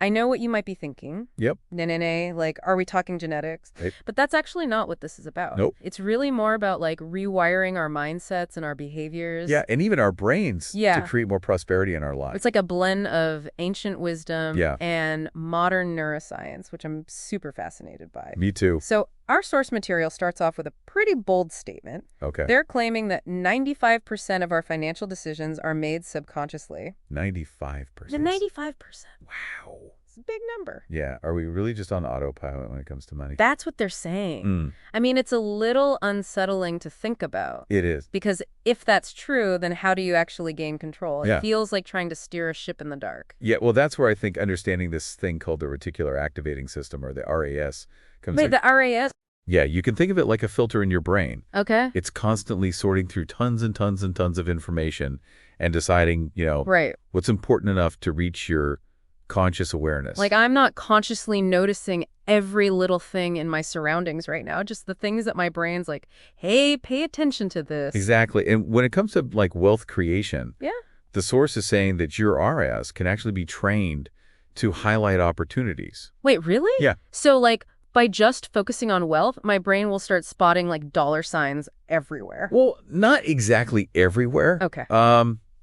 I know what you might be thinking. Yep. Nay, like, are we talking genetics? Right. But that's actually not what this is about. Nope. It's really more about, like, rewiring our mindsets and our behaviors. Yeah, and even our brains to create more prosperity in our lives. It's like a blend of ancient wisdom Yeah. and modern neuroscience, which I'm super fascinated by. Me too. So our source material starts off with a pretty bold statement. Okay. They're claiming that 95% of our financial decisions are made subconsciously. 95%. The 95%. Wow. It's a big number. Yeah. Are we really just on autopilot when it comes to money? That's what they're saying. Mm. I mean, it's a little unsettling to think about. It is. Because if that's true, then how do you actually gain control? Yeah. It feels like trying to steer a ship in the dark. Yeah, well, that's where I think understanding this thing called the reticular activating system, or the RAS, comes in. Wait, the RAS? Yeah, you can think of it like a filter in your brain. Okay. It's constantly sorting through tons and tons and tons of information and deciding, Right. what's important enough to reach your conscious awareness. Like, I'm not consciously noticing every little thing in my surroundings right now, just the things that my brain's like, hey, pay attention to this. Exactly. And when it comes to, like, wealth creation, Yeah. the source is saying that your RAS can actually be trained to highlight opportunities. Wait, really? Yeah. So, like, by just focusing on wealth, my brain will start spotting, like, dollar signs everywhere. Well, not exactly everywhere. Okay.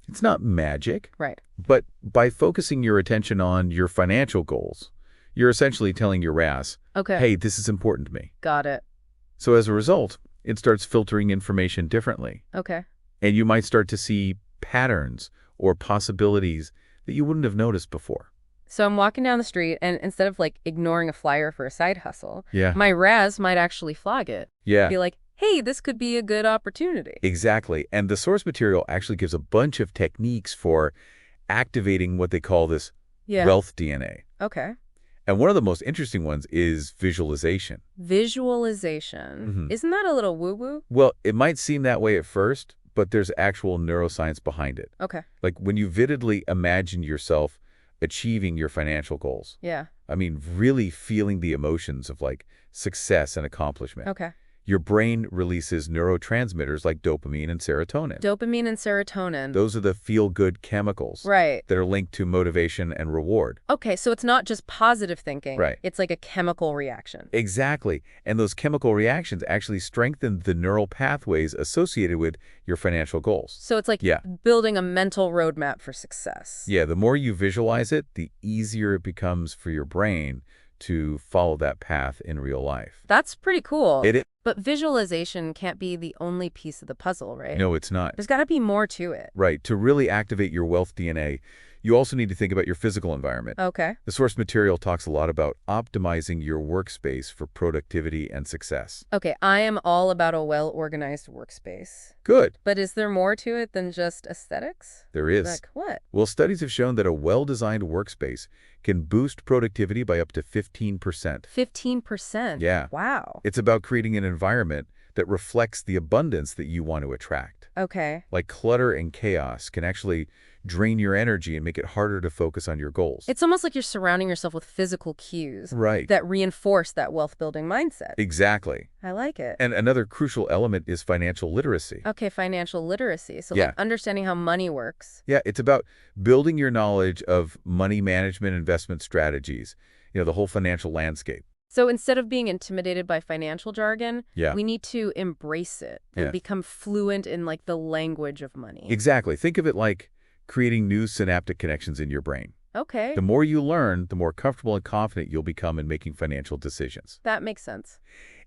It's not magic. Right. But by focusing your attention on your financial goals, you're essentially telling your RAS, Okay. hey, this is important to me. Got it. So as a result, it starts filtering information differently. Okay. And you might start to see patterns or possibilities that you wouldn't have noticed before. So I'm walking down the street, and instead of, like, ignoring a flyer for a side hustle, Yeah. my RAS might actually flag it. Yeah. Be like, hey, this could be a good opportunity. Exactly. And the source material actually gives a bunch of techniques for activating what they call this Yeah. wealth DNA. Okay. And one of the most interesting ones is visualization. Visualization. Isn't that a little woo-woo? Well, it might seem that way at first, but there's actual neuroscience behind it. Okay. Like when you vividly imagine yourself achieving your financial goals. Yeah. I mean, really feeling the emotions of, like, success and accomplishment. Okay. Your brain releases neurotransmitters like dopamine and serotonin. Dopamine and serotonin. Those are the feel-good chemicals Right. that are linked to motivation and reward. Okay, so it's not just positive thinking. Right. It's like a chemical reaction. Exactly. And those chemical reactions actually strengthen the neural pathways associated with your financial goals. So it's like Yeah. building a mental roadmap for success. Yeah, the more you visualize it, the easier it becomes for your brain to follow that path in real life. That's pretty cool. It is. But visualization can't be the only piece of the puzzle, right? No, it's not. There's got to be more to it. Right. To really activate your wealth DNA, you also need to think about your physical environment. Okay. The source material talks a lot about optimizing your workspace for productivity and success. Okay, I am all about a well-organized workspace. Good. But is there more to it than just aesthetics? There is. Like what? Well, studies have shown that a well-designed workspace can boost productivity by up to 15%. 15%? Yeah. Wow. It's about creating an environment that reflects the abundance that you want to attract. Okay. Like clutter and chaos can actually drain your energy and make it harder to focus on your goals. It's almost like you're surrounding yourself with physical cues Right. that reinforce that wealth-building mindset. Exactly. I like it. And another crucial element is financial literacy. Okay, financial literacy. So Yeah. like understanding how money works. Yeah, it's about building your knowledge of money management investment strategies, the whole financial landscape. So instead of being intimidated by financial jargon, Yeah. we need to embrace it and Yeah. become fluent in like the language of money. Exactly. Think of it like creating new synaptic connections in your brain. Okay, The more you learn, the more comfortable and confident you'll become in making financial decisions. that makes sense.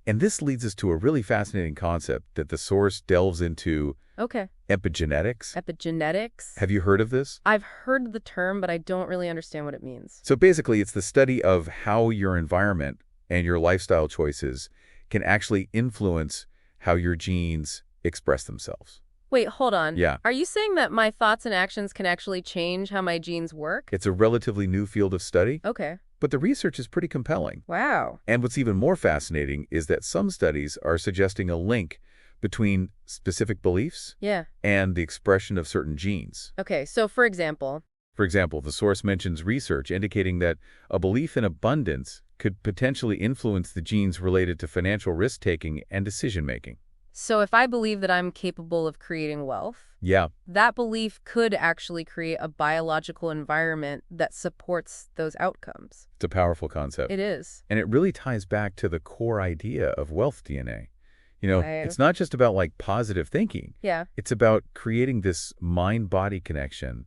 And this leads us to a really fascinating concept that the source delves into: Okay, epigenetics. epigenetics. Have you heard of this? I've heard the term, but I don't really understand what it means. So basically, it's the study of how your environment and your lifestyle choices can actually influence how your genes express themselves. Wait, hold on. Yeah. Are you saying that my thoughts and actions can actually change how my genes work? It's a relatively new field of study, Okay. but the research is pretty compelling. Wow. And what's even more fascinating is that some studies are suggesting a link between specific beliefs Yeah. and the expression of certain genes. Okay, so for example, For example, the source mentions research indicating that a belief in abundance could potentially influence the genes related to financial risk-taking and decision-making. So if I believe that I'm capable of creating wealth, Yeah, that belief could actually create a biological environment that supports those outcomes. it's a powerful concept. It is. And it really ties back to the core idea of wealth DNA. You know, Right. it's not just about like positive thinking. Yeah, It's about creating this mind-body connection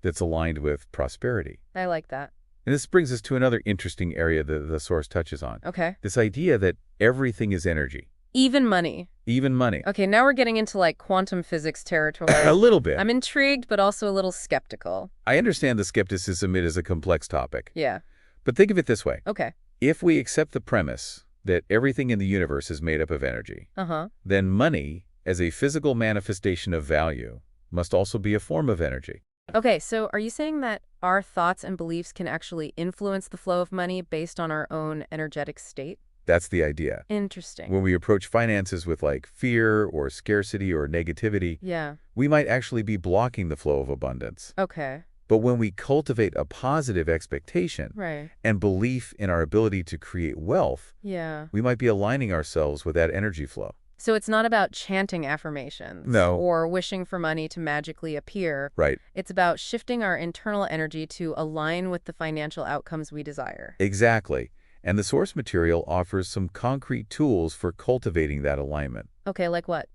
that's aligned with prosperity. I like that. And this brings us to another interesting area that the source touches on. Okay. This idea that everything is energy, Even money. even money. Okay, now we're getting into like quantum physics territory. A little bit. I'm intrigued, but also a little skeptical. I understand the skepticism. It is a complex topic. Yeah. But think of it this way. Okay. If we accept the premise that everything in the universe is made up of energy, Uh-huh. then money, as a physical manifestation of value, must also be a form of energy. Okay, so are you saying that our thoughts and beliefs can actually influence the flow of money based on our own energetic state? That's the idea. Interesting. When we approach finances with like fear or scarcity or negativity, Yeah. we might actually be blocking the flow of abundance. Okay. But when we cultivate a positive expectation Right. and belief in our ability to create wealth, Yeah. we might be aligning ourselves with that energy flow. So it's not about chanting affirmations No. or wishing for money to magically appear. Right. It's about shifting our internal energy to align with the financial outcomes we desire. Exactly. And the source material offers some concrete tools for cultivating that alignment. Okay, like what?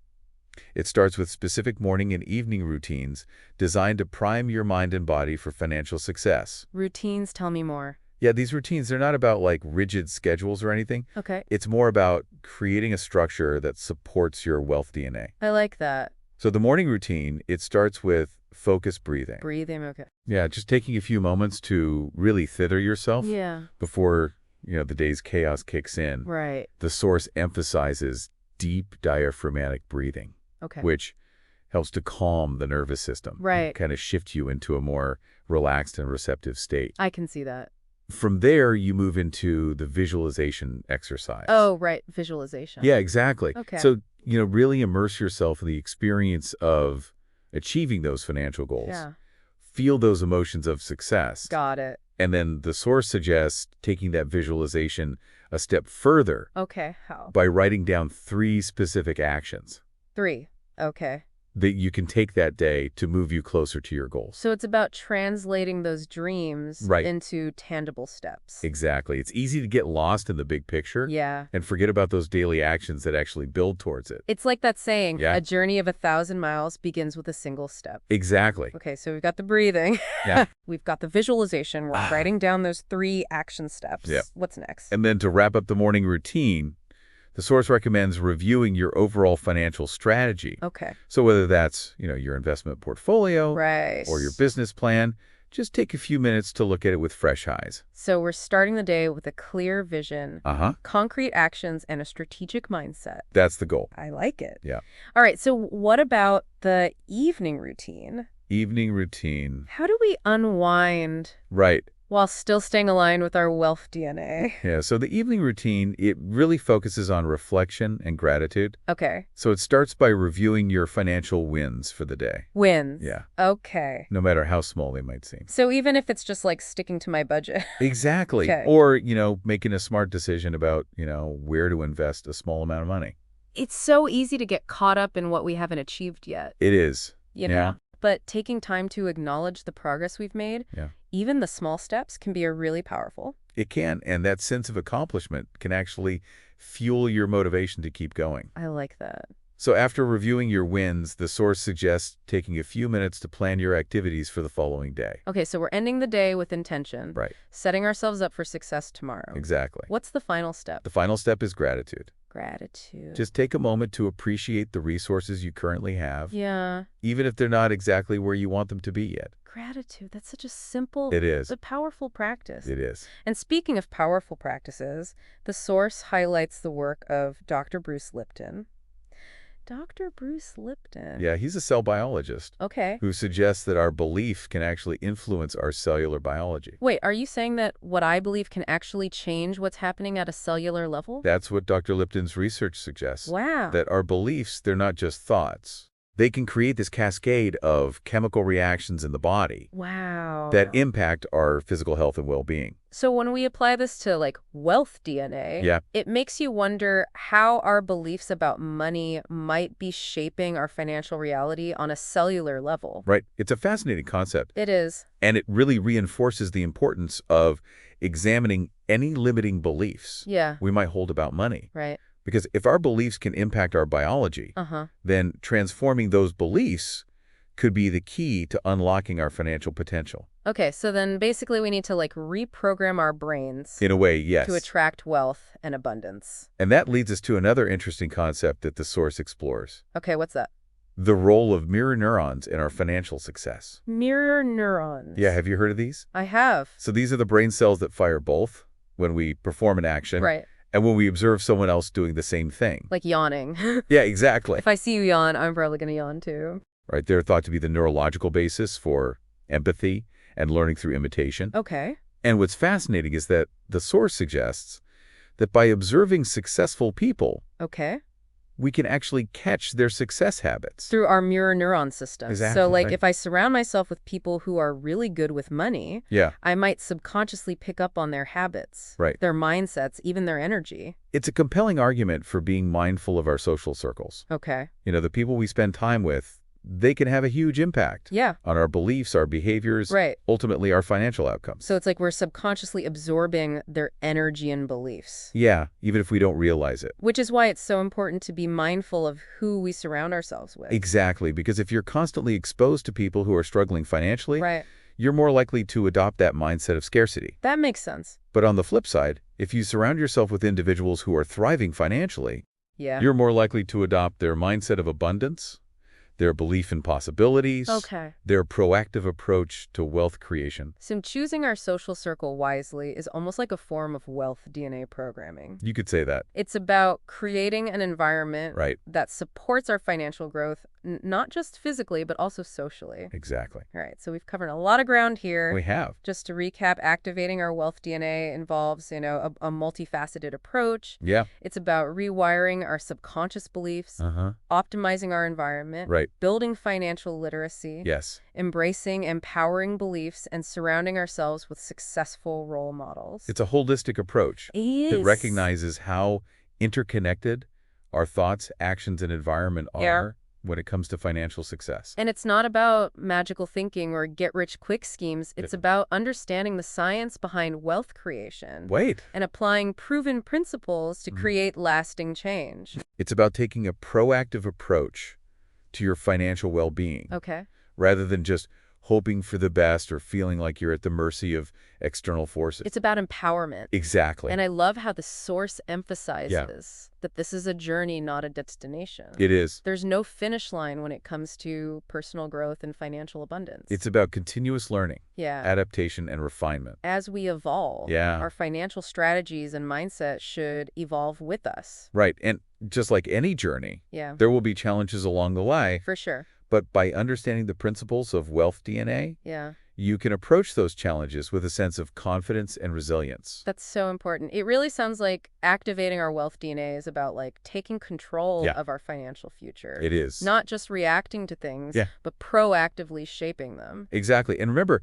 It starts with specific morning and evening routines designed to prime your mind and body for financial success. Routines, tell me more. Yeah, these routines, they're not about like rigid schedules or anything. Okay, It's more about creating a structure that supports your wealth DNA. I like that. So the morning routine, it starts with focused breathing. Breathing, okay. Yeah, just taking a few moments to really thither yourself Yeah, before, the day's chaos kicks in. right. The source emphasizes deep diaphragmatic breathing, Okay. which helps to calm the nervous system. Right. Kind of shift you into a more relaxed and receptive state. I can see that. From there, you move into the visualization exercise. Oh, right, visualization. Yeah, exactly. Okay. So, really immerse yourself in the experience of achieving those financial goals. Yeah, Feel those emotions of success. got it. And then the source suggests taking that visualization a step further Okay, how? by writing down 3 specific actions 3. Okay. that you can take that day to move you closer to your goals. So it's about translating those dreams Right. into tangible steps. Exactly. It's easy to get lost in the big picture Yeah. and forget about those daily actions that actually build towards it. It's like that saying, Yeah. a journey of 1,000 miles begins with a single step. Exactly. Okay, so we've got the breathing. Yeah. We've got the visualization. We're writing down those 3 action steps. Yep. What's next? And then to wrap up the morning routine, the source recommends reviewing your overall financial strategy. Okay. So whether that's, your investment portfolio Right. or your business plan, just take a few minutes to look at it with fresh eyes. So we're starting the day with a clear vision, Uh-huh. concrete actions, and a strategic mindset. That's the goal. I like it. Yeah. All right, so what about the evening routine? Evening routine. How do we unwind Right. while still staying aligned with our wealth DNA? Yeah, so the evening routine, it really focuses on reflection and gratitude. Okay. So it starts by reviewing your financial wins for the day. Wins. Yeah. Okay. No matter how small they might seem. So even if it's just like sticking to my budget. Exactly. Okay. Or, making a smart decision about, where to invest a small amount of money. It's so easy to get caught up in what we haven't achieved yet, It is. you Yeah. know? But taking time to acknowledge the progress we've made, Yeah. even the small steps, can be a really powerful. It can, and that sense of accomplishment can actually fuel your motivation to keep going. I like that. So after reviewing your wins, the source suggests taking a few minutes to plan your activities for the following day. Okay, so we're ending the day with intention, Right. setting ourselves up for success tomorrow. Exactly. What's the final step? The final step is gratitude. Gratitude. Just take a moment to appreciate the resources you currently have, Yeah, even if they're not exactly where you want them to be yet. gratitude. That's such a simple It is. but powerful practice. It is. And speaking of powerful practices, the source highlights the work of Dr. Bruce Lipton. Dr. Bruce Lipton. Yeah, he's a cell biologist Okay. who suggests that our belief can actually influence our cellular biology. Wait, are you saying that what I believe can actually change what's happening at a cellular level? That's what Dr. Lipton's research suggests. Wow. That our beliefs, they're not just thoughts. they can create this cascade of chemical reactions in the body that Wow. impact our physical health and well-being. So when we apply this to like wealth DNA, Yeah, it makes you wonder how our beliefs about money might be shaping our financial reality on a cellular level. right. It's a fascinating concept, It is. and it really reinforces the importance of examining any limiting beliefs Yeah, we might hold about money. right. Because if our beliefs can impact our biology, Uh-huh. then transforming those beliefs could be the key to unlocking our financial potential. Okay, so then basically we need to like reprogram our brains In a way, to yes. attract wealth and abundance. And that leads us to another interesting concept that the source explores: Okay, what's that? the role of mirror neurons in our financial success. Mirror neurons. Yeah, have you heard of these? I have. So these are the brain cells that fire both when we perform an action Right. and when we observe someone else doing the same thing. Like yawning. Yeah, exactly. If I see you yawn, I'm probably going to yawn too. Right, they're thought to be the neurological basis for empathy and learning through imitation. Okay. And what's fascinating is that the source suggests that by observing successful people, Okay. we can actually catch their success habits. Through our mirror neuron system. Exactly, So like right. if I surround myself with people who are really good with money, Yeah, I might subconsciously pick up on their habits, right. their mindsets, even their energy. It's a compelling argument for being mindful of our social circles. Okay. The people we spend time with, they can have a huge impact Yeah. on our beliefs, our behaviors, Right. ultimately our financial outcomes. So it's like we're subconsciously absorbing their energy and beliefs. Yeah, even if we don't realize it. Which is why it's so important to be mindful of who we surround ourselves with. Exactly, because if you're constantly exposed to people who are struggling financially, Right. you're more likely to adopt that mindset of scarcity. That makes sense. But on the flip side, if you surround yourself with individuals who are thriving financially, Yeah. you're more likely to adopt their mindset of abundance, their belief in possibilities, Okay. their proactive approach to wealth creation. So choosing our social circle wisely is almost like a form of wealth DNA programming. You could say that, It's about creating an environment right? that supports our financial growth, not just physically, but also socially. Exactly. All right, so we've covered a lot of ground here. We have. Just to recap, activating our wealth DNA involves, a multifaceted approach. Yeah. It's about rewiring our subconscious beliefs, Uh-huh. optimizing our environment, Right. building financial literacy, Yes. embracing empowering beliefs, and surrounding ourselves with successful role models. It's a holistic approach It that is. recognizes how interconnected our thoughts, actions, and environment Yeah. are when it comes to financial success. And it's not about magical thinking or get-rich-quick schemes. It's about understanding the science behind wealth creation Wait. and applying proven principles to create lasting change. It's about taking a proactive approach to your financial well-being Okay. rather than just hoping for the best or feeling like you're at the mercy of external forces. It's about empowerment. Exactly. And I love how the source emphasizes that this is a journey, not a destination. It is. There's no finish line when it comes to personal growth and financial abundance. It's about continuous learning, Yeah. adaptation, and refinement. As we evolve, Yeah. our financial strategies and mindset should evolve with us. Right. And just like any journey, Yeah, there will be challenges along the way, for sure. but by understanding the principles of wealth DNA, Yeah, you can approach those challenges with a sense of confidence and resilience. that's so important. It really sounds like activating our wealth DNA is about like taking control Yeah. of our financial future. It is. Not just reacting to things, Yeah. but proactively shaping them. Exactly. And remember,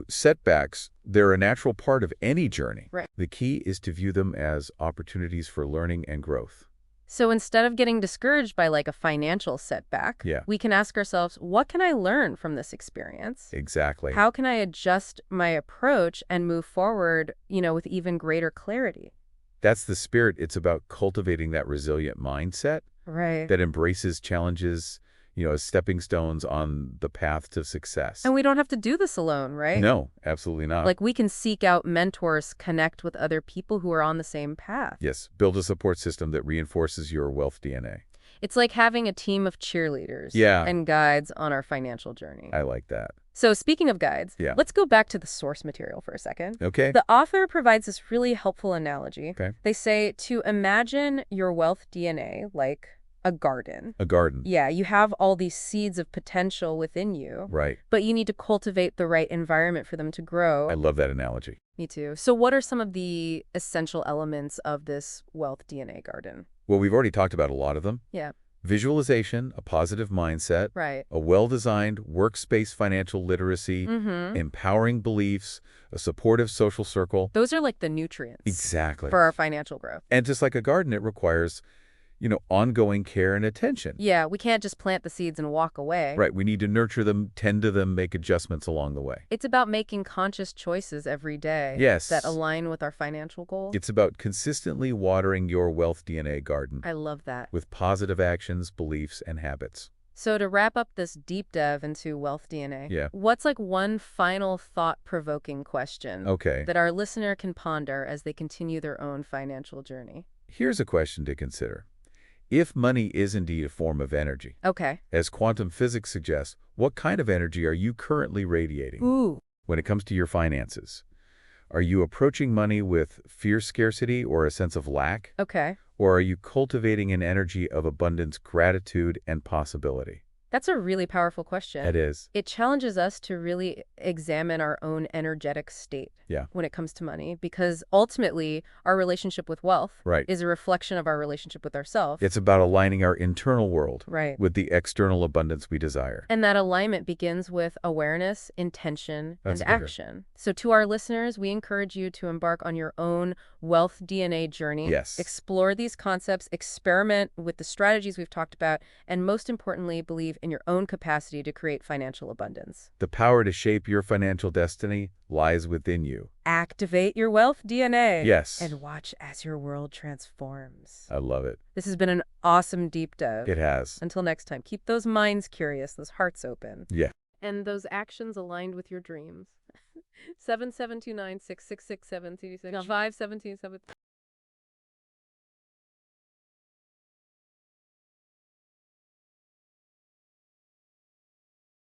setbacks, they're a natural part of any journey. Right. The key is to view them as opportunities for learning and growth. So instead of getting discouraged by like a financial setback, Yeah. we can ask ourselves, what can I learn from this experience? Exactly. How can I adjust my approach and move forward, with even greater clarity? That's the spirit. It's about cultivating that resilient mindset Right. that embraces challenges, as stepping stones on the path to success. And we don't have to do this alone, right? No, absolutely not. Like we can seek out mentors, connect with other people who are on the same path. Yes, build a support system that reinforces your wealth DNA. It's like having a team of cheerleaders Yeah. and guides on our financial journey. I like that. So speaking of guides, Yeah. let's go back to the source material for a second. Okay. The author provides this really helpful analogy. Okay. They say to imagine your wealth DNA like a garden. A garden. Yeah, you have all these seeds of potential within you, Right. but you need to cultivate the right environment for them to grow. I love that analogy. Me too. So what are some of the essential elements of this wealth DNA garden? Well, we've already talked about a lot of them. Yeah. Visualization, a positive mindset, Right. a well-designed workspace financial literacy, Mm-hmm. empowering beliefs, a supportive social circle. Those are like the nutrients Exactly. for our financial growth. And just like a garden, it requires, ongoing care and attention. Yeah, we can't just plant the seeds and walk away. Right, we need to nurture them, tend to them, make adjustments along the way. It's about making conscious choices every day that Yes, align with our financial goals. it's about consistently watering your wealth DNA garden I love that. with positive actions, beliefs, and habits. So to wrap up this deep dive into wealth DNA, Yeah. what's like one final thought-provoking question Okay, that our listener can ponder as they continue their own financial journey? here's a question to consider. If money is indeed a form of energy, Okay. as quantum physics suggests, what kind of energy are you currently radiating Ooh. when it comes to your finances? Are you approaching money with fierce scarcity or a sense of lack? Okay. Or are you cultivating an energy of abundance, gratitude, and possibility? That's a really powerful question. It is. It challenges us to really examine our own energetic state Yeah. when it comes to money, because ultimately our relationship with wealth Right. is a reflection of our relationship with ourselves. It's about aligning our internal world Right. with the external abundance we desire. And that alignment begins with awareness, intention, That's and bigger. action. So to our listeners, we encourage you to embark on your own wealth DNA journey. Yes. Explore these concepts, experiment with the strategies we've talked about, and most importantly, believe in your own capacity to create financial abundance. The power to shape your financial destiny lies within you. Activate your wealth DNA. Yes. And watch as your world transforms. I love it. This has been an awesome deep dive. It has. Until next time, keep those minds curious, those hearts open. Yeah. And those actions aligned with your dreams. 7729 6667 517